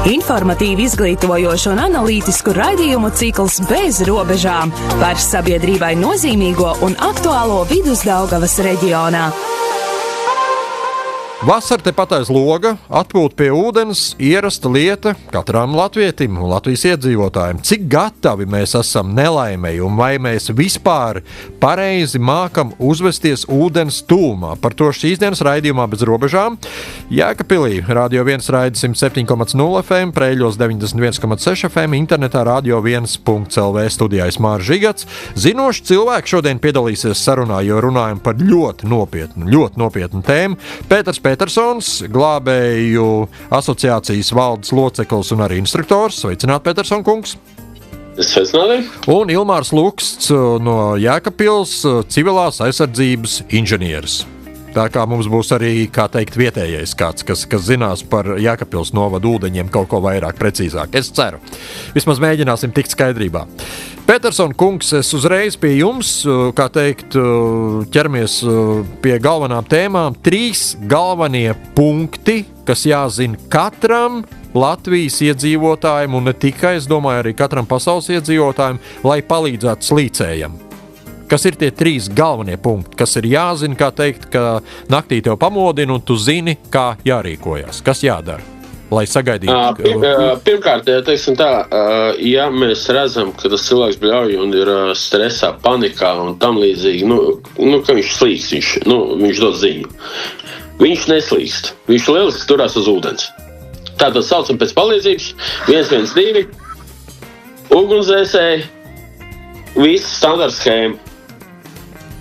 Informatīvi izglītojošu un analītisku raidījumu cikls Bez robežām par sabiedrībai nozīmīgo un aktuālo Vidusdaugavas reģionā. Vasara tepat aiz loga, atpūt pie ūdens, ierasta lieta katram latvietim un Latvijas iedzīvotājiem. Cik gatavi mēs esam nelaimei un vai mēs vispār pareizi mākam uzvesties ūdens tūmā? Par to šīs dienas raidījumā Bez robežām. Jēkabpilī Radio 1 raida 107,0 FM, Preiļos 91,6 FM, internetā Radio 1.lv studijā Māris Žigats. Zinoši cilvēki šodien piedalīsies sarunā, jo runājam par ļoti nopietnu tēmu. Pēters Petersons, glābēju asociācijas valdes loceklis un arī instruktors. Sveicināt, Peterson kungs! Sveicināti! Un Ilmārs Luksts no Jēkabpils, civilās aizsardzības inženieris. Tā kā mums būs arī, kā teikt, vietējais kāds, kas zinās par Jēkabpils novadu ūdeņiem kaut ko vairāk precīzāk. Es ceru. Vismaz mēģināsim tikt skaidrībā. Peterson kungs, es uzreiz pie jums, kā teikt, ķeramies pie galvenām tēmām. 3 galvenie punkti, kas jāzina katram Latvijas iedzīvotājiem un ne tikai, es domāju, arī katram pasaules iedzīvotājiem, lai palīdzētu slīcējam. Kas ir tie 3 galvenie punkti, kas ir jāzina, kā teikt, ka naktī tev pamodina un tu zini, kā jārīkojas, kas jādara, lai sagaidītu? Pirmkārt, teiksim tā, ja mēs redzam, ka tas cilvēks bļauj un ir stresā, panikā un tam līdzīgi, ka viņš slīkst, viņš dod ziņu. Viņš neslīkst, viņš lieliski turās uz ūdens. Tātad saucam pēc palīdzības, 112, ugunsdzēsēji, viss standarta schēma.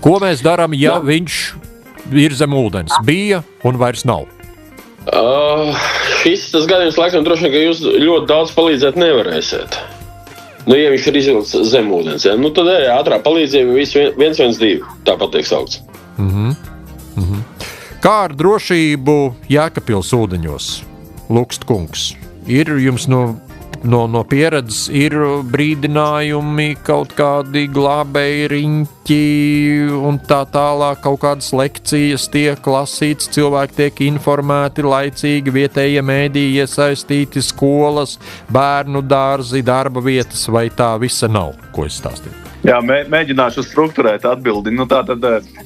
Ko mēs darām, ja viņš ir zem ūdens? Bija un vairs nav. Tas gadījums laikam droši vien, ka jūs ļoti daudz palīdzēt nevarēsiet. Ja viņš ir izvilkts zem ūdens, tad arī ātrā palīdzība viss 112, tāpat tiek saukts. Kā ar drošību Jēkabpils ūdeņos, Lukst kungs? Ir jums no pieredzes ir brīdinājumi, kaut kādi glābēji riņķi un tā tālāk, kaut kādas lekcijas tiek lasītas, cilvēki tiek informēti laicīgi, vietējie mēdīji iesaistīti, skolas, bērnu dārzi, darba vietas, vai tā visa nav, ko es stāstīju? Jā, mēģināšu strukturēt atbildi. Tātad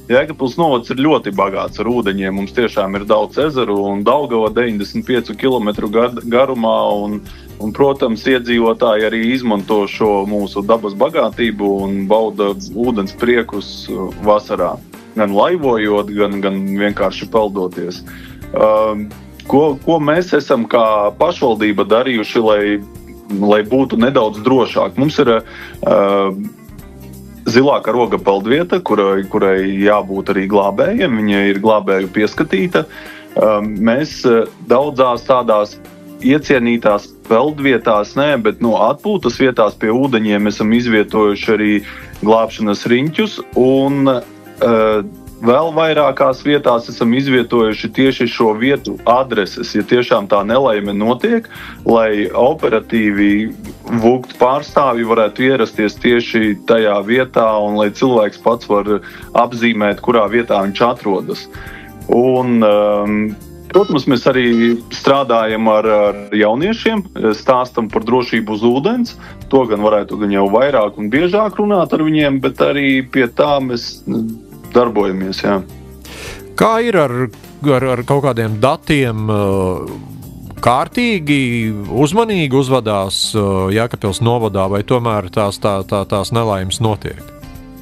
Jēkabpils novads ir ļoti bagāts ar ūdeņiem. Mums tiešām ir daudz ezeru un Daugava 95 km garumā. Un, protams, iedzīvotāji arī izmanto šo mūsu dabas bagātību un bauda ūdens priekus vasarā. Gan laivojot, gan vienkārši peldoties. Ko mēs esam kā pašvaldība darījuši, lai būtu nedaudz drošāk? Mums ir zilā karoga peldvieta, kurai jābūt arī glābējiem. Viņa ir glābēju pieskatīta. Mēs daudzās tādās iecienītās peldvietās, bet atpūtas vietās pie ūdeņiem esam izvietojuši arī glābšanas riņķus, un vēl vairākās vietās esam izvietojuši tieši šo vietu adreses, ja tiešām tā nelaime notiek, lai operatīvi VUGT pārstāvji varētu ierasties tieši tajā vietā un lai cilvēks pats var apzīmēt, kurā vietā viņš atrodas. Un, protams, mēs arī strādājam ar jauniešiem, stāstam par drošību uz ūdens. To gan varētu jau vairāk un biežāk runāt ar viņiem, bet arī pie tā mēs darbojamies, jā. Kā ir ar kaut kādiem datiem? Kārtīgi, uzmanīgi uzvedās Jēkabpils novadā, vai tomēr tās nelaimes notiek?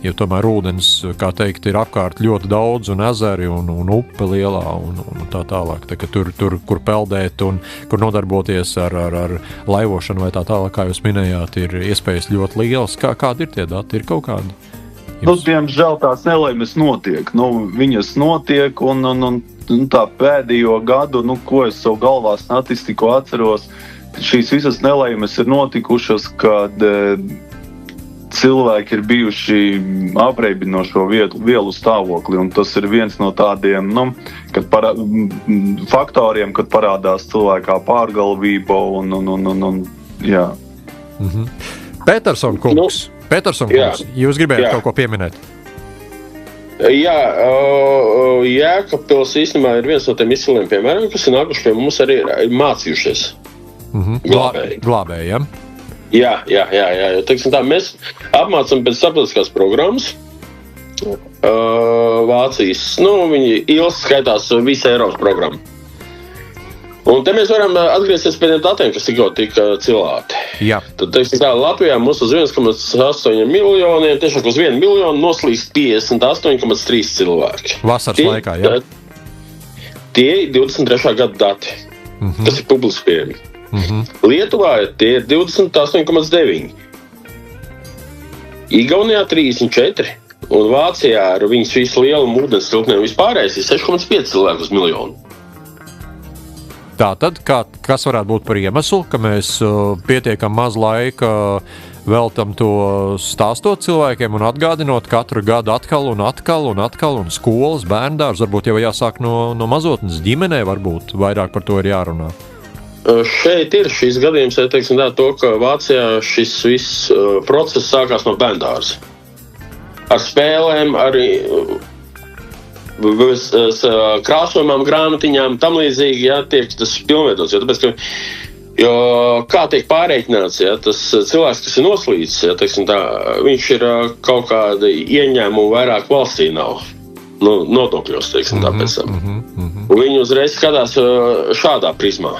Jo tomēr ūdens, kā teikt, ir apkārt ļoti daudz un ezeri un upe lielā un tā tālāk. Tā, tur, kur peldēt un kur nodarboties ar laivošanu vai tā tālāk, kā jūs minējāt, ir iespējas ļoti lielas. Kādi ir tie dati? Ir kaut kādi? Diemžēl tās nelaimes notiek. Viņas notiek un tā pēdējo gadu, ko es savu galvā statistiku atceros, šīs visas nelaimes ir notikušas, kad cilvēki ir bijuši apreibinošo vielu stāvokli, un tas ir viens no tādiem faktoriem, kad parādās cilvēkā pārgalvība un jā. Peterson kungs, jūs gribējāt kaut ko pieminēt? Jā, Jēkabpils īstenībā ir viens no tiem izciliem piemēriem, kas ir nākuši pie mums arī mācījušies. Glābēji, ja? Jā. Teiksim tā, mēs apmācam pēc starptautiskās programmas. Vācijas, viņi ilgs skaitās visa Eiropas programma. Un te mēs varam atgriezties pie tiem datiem, kas tikko tika cilāti. Jā. Tad, teiksim tā, Latvijā mums uz 1,8 miljoniem, tiešām uz 1 miljonu noslīst 58,3 cilvēki. Vasaras laikā, jā? Tie ir 23. gada dati, kas ir publiski pieejami. Lietuvā tie ir 28,9. Igaunijā 34. Un Vācijā ar viņas visu lielumu ūdens tilpnēm vispārējais ir 6,5 cilvēku uz miljonu. Tātad, kas varētu būt par iemeslu, ka mēs pietiekam maz laika veltam to stāstot cilvēkiem un atgādinot katru gadu atkal un skolas, bērndārs, varbūt jau jāsāk no mazotnes ģimenē, varbūt vairāk par to ir jārunā. Šeit ir šis gadījums, teiksim tā, to, ka Vācijā šis viss process sākās no bērndārza. Ar spēlēm, arī krāsojumām, grāmatiņām, tam līdzīgi, tiek tas pilnveidots. Jo kā tiek pārreikināts, tas cilvēks, kas ir noslīdis, teiksim tā, viņš ir kaut kāda ieņēmuma vairāk valstī nav. Nodokļos, teiksim tā, pēc tam. Un viņi uzreiz skatās šādā prizmā.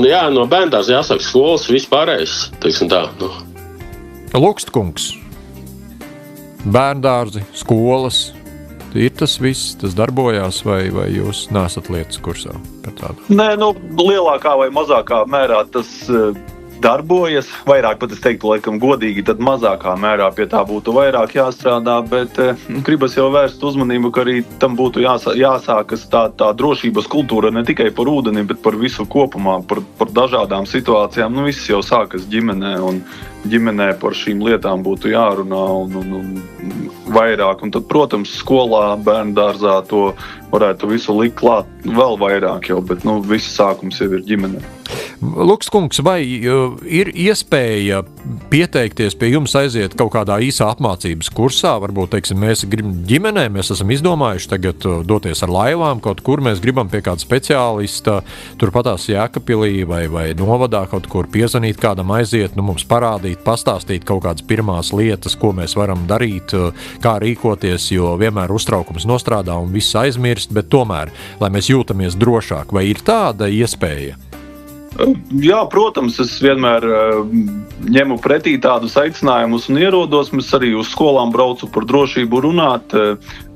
Jā, no bērndārs jāsāk skolas, vispārējais, teiksim tā. Lukstkungs, bērndārzi, skolas, ir tas viss, tas darbojās, vai jūs nesat lietas kursā par tādu? Nē, lielākā vai mazākā mērā tas darbojas, vairāk pat es teiktu, laikam godīgi, tad mazākā mērā pie tā būtu vairāk jāstrādā, bet gribas jau vērst uzmanību, ka arī tam būtu jāsākas tā drošības kultūra ne tikai par ūdeni, bet par visu kopumā, par dažādām situācijām. Viss jau sākas ģimenē, un ģimenē par šīm lietām būtu jārunā un vairāk. Un tad, protams, skolā, bērndārzā to varētu visu likt klāt vēl vairāk jau, bet viss sākums jau ir ģimenē. Lukskungs, vai ir iespēja pieteikties pie jums, aiziet kaut kādā īsā apmācības kursā? Varbūt, teiksim, mēs gribam ģimenē, mēs esam izdomājuši tagad doties ar laivām kaut kur, mēs gribam pie kāda speciālista, turpatās Jēkabpilī vai novadā kaut kur piezvanīt kādam, aiziet, mums parādīt, pastāstīt kaut kādas pirmās lietas, ko mēs varam darīt, kā rīkoties, jo vienmēr uztraukums nostrādā un viss aizmirst, bet tomēr, lai mēs jūtamies drošāk, vai ir tāda iespēja? Jā, protams, es vienmēr ņemu pretī tādus aicinājumus un ierodos. Mēs arī uz skolām braucu par drošību runāt.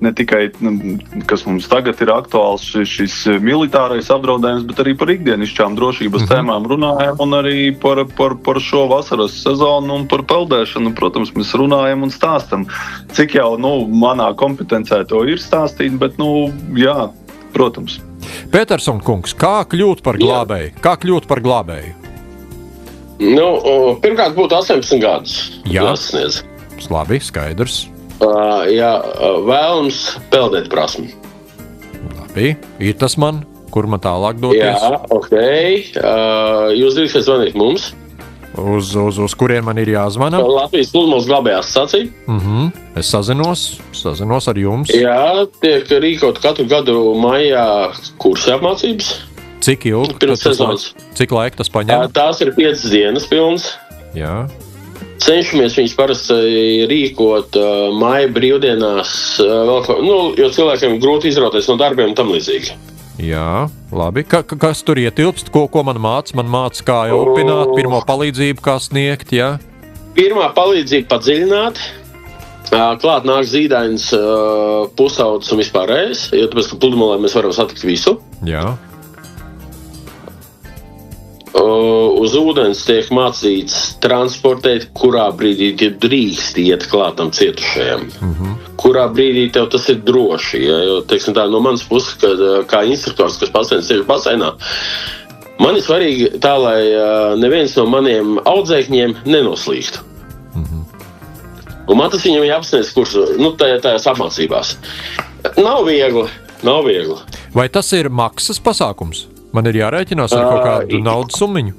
Ne tikai, kas mums tagad ir aktuāls šis militārais apdraudējums, bet arī par ikdienišķām drošības tēmām runājam un arī par šo vasaras sezonu un par peldēšanu. Protams, mēs runājam un stāstam. Cik jau, manā kompetencē to ir stāstīt, bet, jā, protams. Peterson kungs, kā kļūt par glābēju? Kā kļūt par glābēju? Pirmkārt būtu 18 gadus. Jā, labi, skaidrs. Vēlams peldēt prasmi. Labi, ir tas man, kur man tālāk doties? Jā, ok. Jūs drīkstāt zvanīt mums. Uz kuriem man ir jāzvana? Latvijas pludmales glābējās sacīja. Es sazinos ar jums. Jā, tiek rīkot katru gadu maijā kursa apmācības. Cik ilgi? Pirms sezonas. Cik laika tas paņem? Tās ir 5 dienas pilnas. Jā. Cenšamies viņus parasti rīkot maija brīvdienās, jo cilvēkiem grūti izrauties no darbiem un tam līdzīgi. Jā, labi. Kas tur ietilpst? Ko man māca? Man māca, kā upināt, pirmo palīdzību, kā sniegt, jā? Pirmā palīdzība padziļināt. Klāt nāk zīdains, pusaudzes un vispārējais, jo tāpēc, ka pludmalē mēs varam satikt visu. Jā. Uz ūdens tiek mācīts transportēt, kurā brīdī drīkst iet klātam cietušajam. Kurā brīdī tev tas ir droši. Jo, teiksim tā, no manas puses, kā instruktors, kas pacients sēž baseinā, man ir svarīgi tā, lai neviens no maniem audzēkņiem nenoslīgtu. Un man tas viņam jāapsniedz kursu, tajās apmācībās. Nav viegli. Vai tas ir maksas pasākums? Man ir jārēķinās ar kaut kādu naudas summiņu?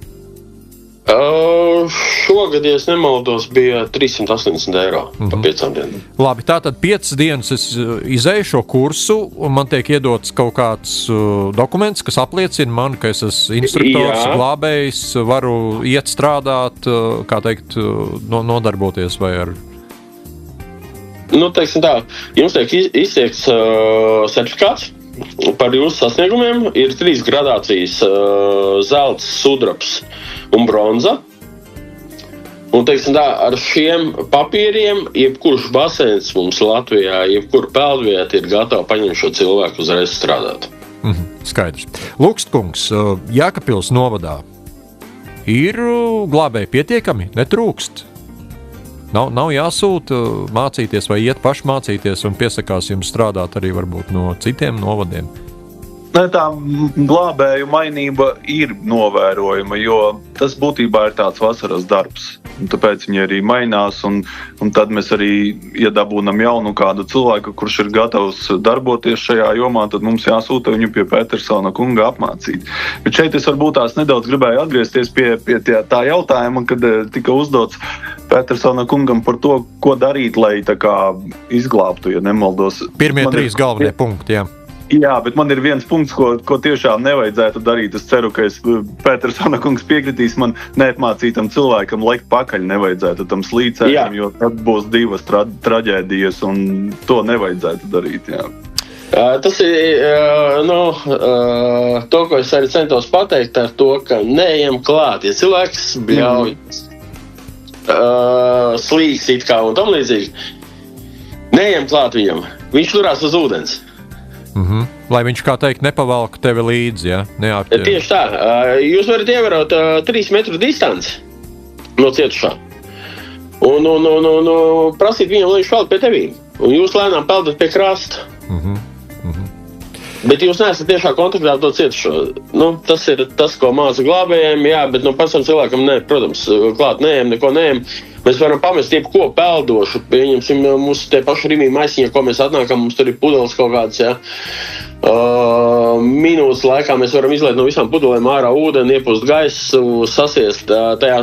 šogad, ja es nemaldos, bija 380 eiro pa 5 dienām. Labi, tātad 5 dienas es izēju šo kursu, un man tiek iedots kaut kāds dokuments, kas apliecina man, ka es esmu instruktors, glābējs, varu iet strādāt, kā teikt, nodarboties vai ar... Nu, teiksim tā, jums tiek izsniegts certifikāts par jūsu sasniegumiem. Ir 3 gradācijas zelts, sudrabs un bronza. Un, teiksim tā, ar šiem papīriem jebkurš basēns mums Latvijā, jebkura peldvieta ir gatava paņemt šo cilvēku uzreiz strādāt. Skaidrs. Lukstkungs, Jēkabpils novadā ir glābēji pietiekami, netrūkst? Nav jāsūta mācīties vai iet paši mācīties un piesakās jums strādāt arī varbūt no citiem novadiem? Ne, tā glābēju mainība ir novērojama, jo tas būtībā ir tāds vasaras darbs. Un tāpēc viņi arī mainās, un tad mēs arī iedabūnam jaunu kādu cilvēku, kurš ir gatavs darboties šajā jomā, tad mums jāsūta viņu pie Petersona kunga apmācīt. Bet šeit es varbūt tās nedaudz gribēju atgriezties pie tā jautājuma, kad tika uzdots Petersona kungam par to, ko darīt, lai tā kā izglābtu, ja nemaldos. Pirmie 3 galvenie punkti, jā. Jā, bet man ir viens punkts, ko tiešām nevajadzētu darīt. Es ceru, ka Petersona kungs piekritīs man neapmācītam cilvēkam lekt pakaļ nevajadzētu tam slīcējam, jo tad būs 2 traģēdijas un to nevajadzētu darīt, jā. Tas ir, to, ko es arī centos pateikt ar to, ka neejam klāt. Ja cilvēks bļauj, slīgs it kā un tam līdzīgi, neejam klāt viņam. Viņš turās uz ūdens. Lai viņš, kā teikt, nepavalka tevi līdzi, ja? Tieši tā. Jūs varat ievērot 3 metru distanci no cietušā. Un prasīt viņam, lai viņš peld pie tevīm. Un jūs lēnām peldat pie krasta. Bet jūs neesat tiešā kontaktā ar to cietušo. Tas ir tas, ko māca glābējiem, jā, bet pēc tam cilvēkam protams, klāt neejam, neko neejam. Mēs varam pamest jebko peldošu. Pieņemsim, mūsu tie paši rimī maisiņa, ko mēs atnākam, mums tur ir pudeles kaut kāds, jā. Minūtes laikā mēs varam izlēt no visām pudelēm ārā ūdeni, iepūst gaisu, sasiest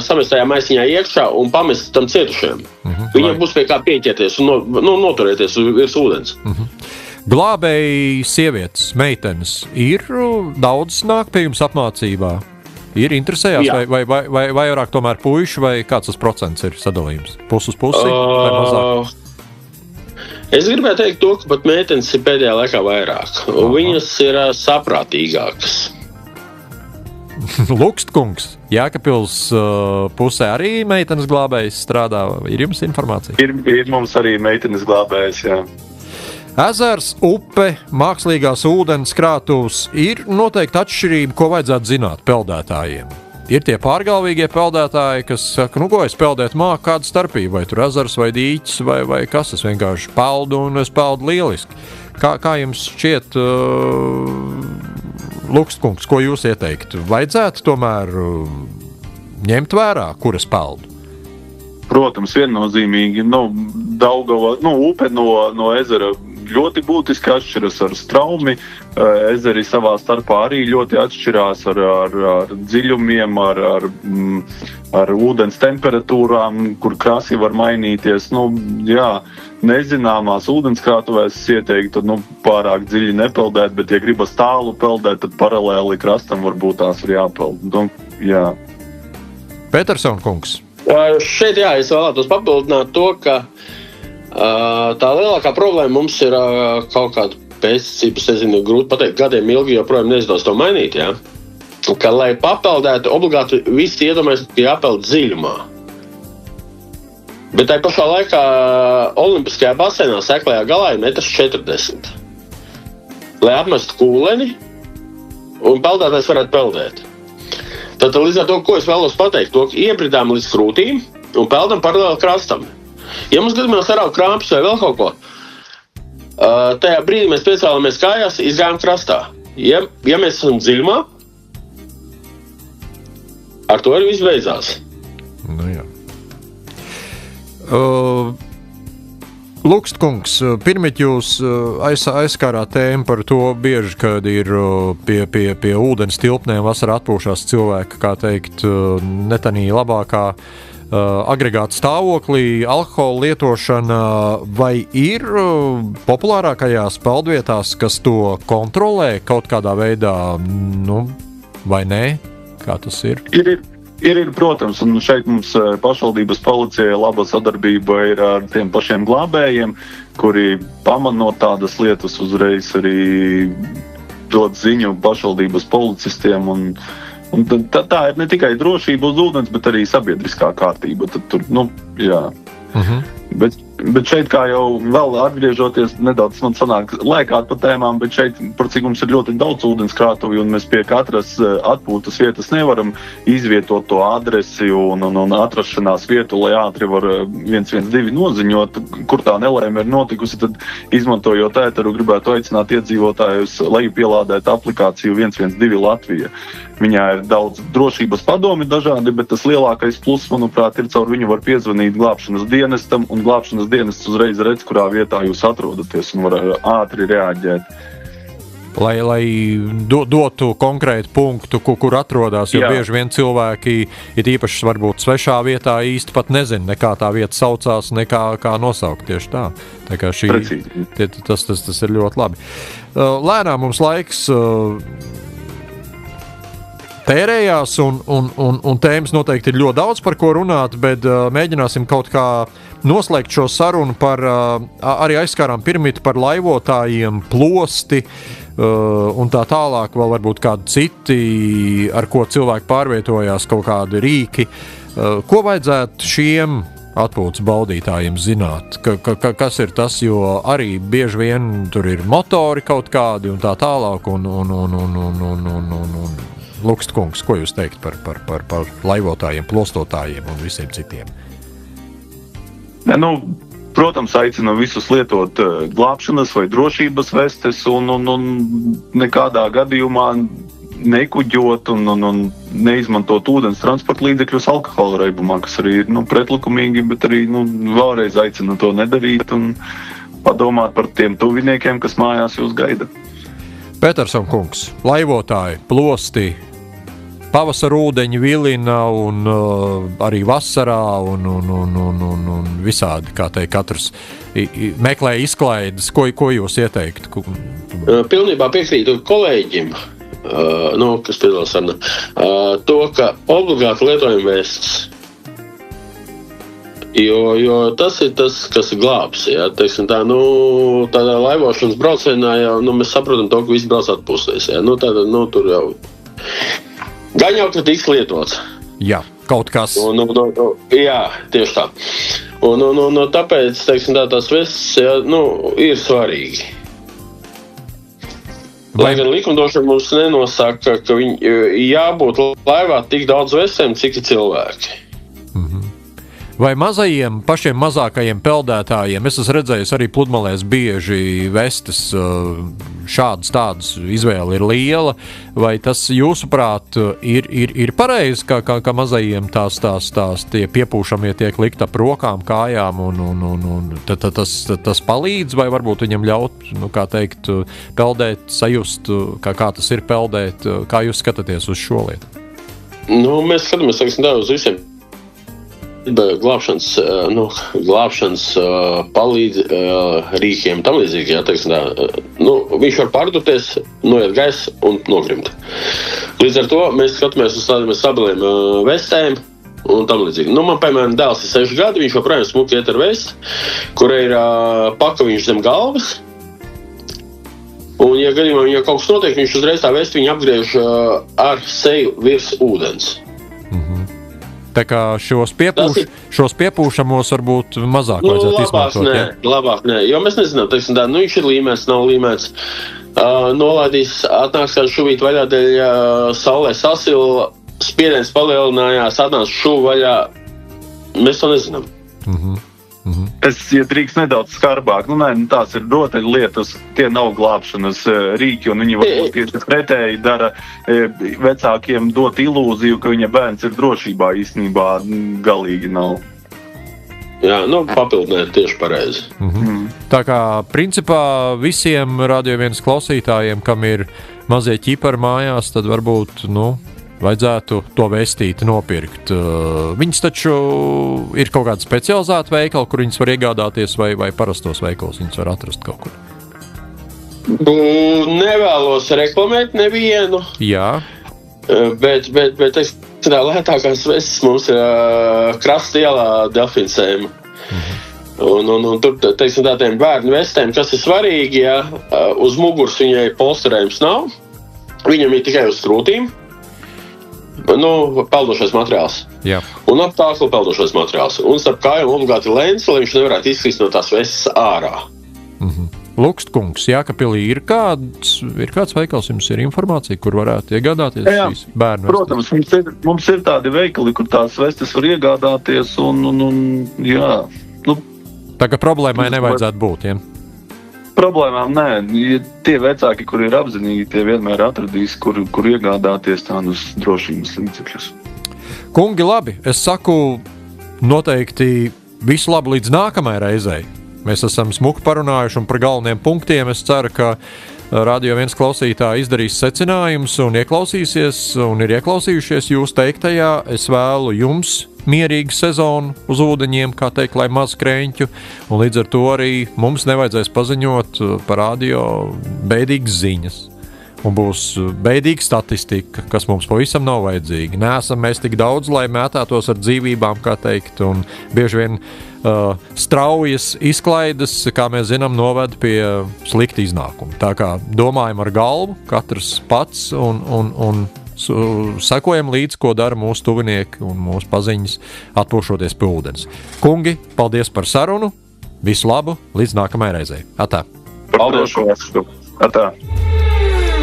samestajā maisiņā iekšā un pamest tam cietušajam. Viņam būs pie kā pieķerties un noturēties virs ūdens. Glābēji sievietes, meitenes, ir daudz nāk pie jums apmācībā? Ir interesējās, vai vairāk tomēr puiši, vai kāds tas procents ir sadalījums? Pus uz pusi vai mazāk? Es gribētu teikt to, ka pat meitenes ir pēdējā laikā vairāk. Viņas ir saprātīgākas. Lukstkungs, Jēkabpils pusē arī meitenes glābējs strādā. Ir jums informācija? Ir mums arī meitenes glābējs, jā. Ezers, upe, mākslīgās ūdens krātuvs ir noteikti atšķirība, ko vajadzētu zināt peldētājiem. Ir tie pārgalvīgie peldētāji, kas saka, ko es peldēt māku, kāda starpība, vai tur ezers vai dīķis, vai kas, es vienkārši peldu un es peldu lieliski. Kā jums šķiet, Lukstkungs, ko jūs ieteiktu? Vajadzētu tomēr ņemt vērā, kur es peldu? Protams, viennozīmīgi, Daugava, upe no ezera ļoti būtiski atšķiras ar straumi. Ezeri savā starpā arī ļoti atšķirās ar dziļumiem, ar ūdens temperatūrām, kur krasi var mainīties. Nezināmās ūdenskrātuvēs ieteiktu pārāk dziļi nepeldēt, bet, ja gribas tālu peldēt, tad paralēli krastam varbūt tās ir jāpeld. Jā. Peterson kungs. Šeit, es vēlētos papildināt to, ka tā lielākā problēma mums ir kaut kāda pēcticības, grūti pateikt, gadiem ilgi joprojām neizdos to mainīt, jā. Ka, lai papeldētu, obligāti visi iedomājas, ka jāpeld dziļumā. Bet tai pašā laikā olimpiskajā basēnā seklajā galā ir 1,40 m. Lai apmestu kūleni un peldētājs varētu peldēt. Tad līdz ar to, ko es vēlos pateikt, to iebridām līdz krūtīm un peldam paralēli krastam. Ja mums gadījumās arauga krāpjas vai vēl kaut ko, tajā brīdī mēs piecēlamies kājās, izgājām krastā. Ja mēs esam dziļumā, ar to arī viss beidzās. Jā. Lukstkungs, pirmīt jūs aizskārā tēmu par to bieži, kad ir pie ūdens tilpnēm vasarā atpūšās cilvēki, kā teikt, netanī labākā agregāta stāvoklī, alkohola lietošana, vai ir populārākajās peldvietās, kas to kontrolē kaut kādā veidā, vai nē? Kā tas ir? Ir, protams, un šeit mums pašvaldības policijai laba sadarbība ir ar tiem pašiem glābējiem, kuri pamanot tādas lietas uzreiz arī dod ziņu pašvaldības policistiem un tā ir ne tikai drošība uz ūdens, bet arī sabiedriskā kārtība. Tad tur, jā. Bet šeit, kā jau vēl atgriežoties, nedaudz man sanāk lēkāt pa tēmām, bet šeit, par cik mums ir ļoti daudz ūdenskrātuvi, un mēs pie katras atpūtas vietas nevaram izvietot to adresi un atrašanās vietu, lai ātri var 112 noziņot, kur tā nelēma ir notikusi, tad izmantojot ēteru gribētu aicināt iedzīvotājus, lai pielādētu aplikāciju 112 Latvija. Viņā ir daudz drošības padomi dažādi, bet tas lielākais pluss, manuprāt, ir caur viņu var piezvanīt glābšanas dienestam, un glābšanas dienests uzreiz redz, kurā vietā jūs atrodaties un var ātri reaģēt. Lai dotu konkrētu punktu, kur atrodas, jo bieži vien cilvēki ir īpaši varbūt svešā vietā īsti pat nezina, nekā tā vieta saucās, nekā nosaukt tieši tā. Tā kā tas ir ļoti labi. Lēnām mums laiks tērējās, un tēmas noteikti ir ļoti daudz, par ko runāt, bet mēģināsim kaut kā noslēgt šo sarunu par, arī aizskārām piramīdu par laivotājiem, plosti, un tā tālāk vēl varbūt kādi citi, ar ko cilvēki pārvietojās, kaut kādi rīki. Ko vajadzētu šiem atpūtas baudītājiem zināt? Kas ir tas, jo arī bieži vien tur ir motori kaut kādi un tā tālāk, un Lukstkungs, ko jūs teikt par laivotājiem, plostotājiem un visiem citiem? Protams, aicinu visus lietot glābšanas vai drošības vestes un nekādā gadījumā nekuģot un neizmantot ūdens transporta līdzekļus alkohola reibumā, kas arī ir pretlikumīgi, bet arī vēlreiz aicinu to nedarīt un padomāt par tiem tuviniekiem, kas mājās jūs gaida. Peterson kungs, laivotāji, plosti, pavasara ūdeņi vilina un arī vasarā un visādi, kā teikt, katrs meklē izklaides. Ko jūs ieteiktu? Pilnībā piekrītu kolēģim, kas piedalās sarunā, to, ka obligāti lietojam vestes. Jo tas ir tas, kas ir glābs. Ja? Teiksim tā, tādā laivošanas braucienā jau mēs saprotam to, ka visi brauc atpūsties. Ja? Tur jau gan jau, ka tiks lietots. Jā, kaut kas. Jā, tieši tā. Un tāpēc, teiksim tā, tās vestes ir svarīgi. Lai gan likumdošana mums nenosaka, ka jābūt laivā tik daudz vestēm, cik ir cilvēki. Vai pašiem mazākajiem peldētājiem, es esmu redzējis arī pludmalēs bieži vestes, šādas tādas izvēle ir liela, vai tas jūsuprāt ir pareizi, ka mazajiem tās tie piepūšamie tiek likt ap rokām, kājām un tas palīdz, vai varbūt viņam ļaut, kā teikt, peldēt, sajust, kā tas ir peldēt, kā jūs skatāties uz šo lietu? Mēs skatāmies, uz visiem glābšanas palīdz rīkiem tam līdzīgi, viņš var pārdoties, noiet gaisa un nogrimt. Līdz ar to mēs skatāmies uz tādiem stabiliem vestēm un tam līdzīgi. Man, piemēram, dēls ir 6 gadi, viņš joprojām smuki iet ar vesti, kur ir pakaviņš zem galvas. Un, ja gadījumā viņam kaut kas notiek, viņš uzreiz tā vesti viņu apgriež ar seju virs ūdens. Tā kā šos piepūšamos varbūt mazāk vajadzētu izmantot. Labāk nē, jo mēs nezinām, viņš ir līmēts, nav līmēts. Nolaidīs, atnāks kādu šuvīt vaļā dēļ saulē sasila, spiediens palielinājās, atnāks šuvu vaļā. Mēs to nezinām. Es, ja drīkst nedaudz skarbāk, tās ir rotaļlietas, tie nav glābšanas rīki, un viņi varbūt tieši pretēji dara vecākiem dot ilūziju, ka viņa bērns ir drošībā, īstenībā galīgi nav. Jā, papildināt tieši pareizi. Tā kā, principā, visiem Radio 1 klausītājiem, kam ir mazie ķipari mājās, tad varbūt, vajadzētu to vestīti nopirkt. Viņas taču ir kaut kāda specializēta veikala, kur viņas var iegādāties, vai parastos veikalos viņas var atrast kaut kur? Nevēlos reklamēt nevienu. Jā. Bet tā lētākās vestes mums ir Krasta ielā Delfinsēma. Un tur, teiksim, tādiem bērnu vestēm, kas ir svarīgi, ja uz muguras viņai polsterējums nav, viņam ir tikai uz krūtīm, peldošais materiāls. Jā. Un ap tāklu peldošais materiāls. Un starp kājām obligāti lens, lai viņš nevarētu izkrist no tās vestes ārā. Lukstkungs, Jākapilī ir kāds veikals, jums ir informācija, kur varētu iegādāties šīs bērnu vestes? Protams, mums ir tādi veikali, kur tās vestes var iegādāties, jā. Tā kā problēmai nevajadzētu būt, ja? Problēmām nē. Tie vecāki, kuri ir apzinīgi, tie vienmēr atradīs, kur iegādāties tādus drošības līdzekļus. Kungi, labi. Es saku noteikti visu labu līdz nākamajai reizei. Mēs esam smuki parunājuši un par galveniem punktiem. Es ceru, ka Radio 1 klausītāji izdarīs secinājumus un ieklausīsies un ir ieklausījušies jūs teiktajā. Es vēlu jums mierīgu sezonu uz ūdeņiem, kā teikt, lai maz krēņķu, un līdz ar to arī mums nevajadzēs paziņot par radio bēdīgas ziņas. Un būs bēdīga statistika, kas mums pavisam nav vajadzīga. Neesam mēs tik daudz, lai mētātos ar dzīvībām, kā teikt, un bieži vien straujas izklaides, kā mēs zinām, noved pie slikta iznākuma. Tā kā domājam ar galvu, katrs pats, un sekojam līdz, ko dara mūsu tuvinieki un mūsu paziņas atpūšoties pie ūdens. Kungi, paldies par sarunu, visu labu, līdz nākamajai reizei. Atā! Paldies! Atā!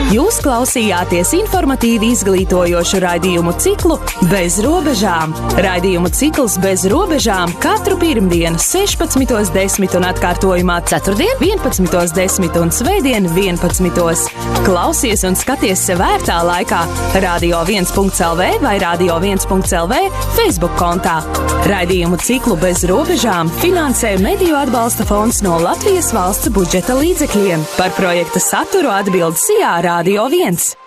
Jūs klausījāties informatīvi izglītojošu raidījumu ciklu Bez robežām. Raidījumu cikls Bez robežām katru pirmdienu 16:10 un atkārtojumā ceturtdien 11:10 un svētdien 11. Klausies un skaties sev ērtā laikā radio1.lv vai radio1.lv Facebook kontā. Raidījumu ciklu Bez robežām finansē Mediju atbalsta fonds no Latvijas valsts budžeta līdzekļiem. Par projekta saturu atbild SIA Radio 1.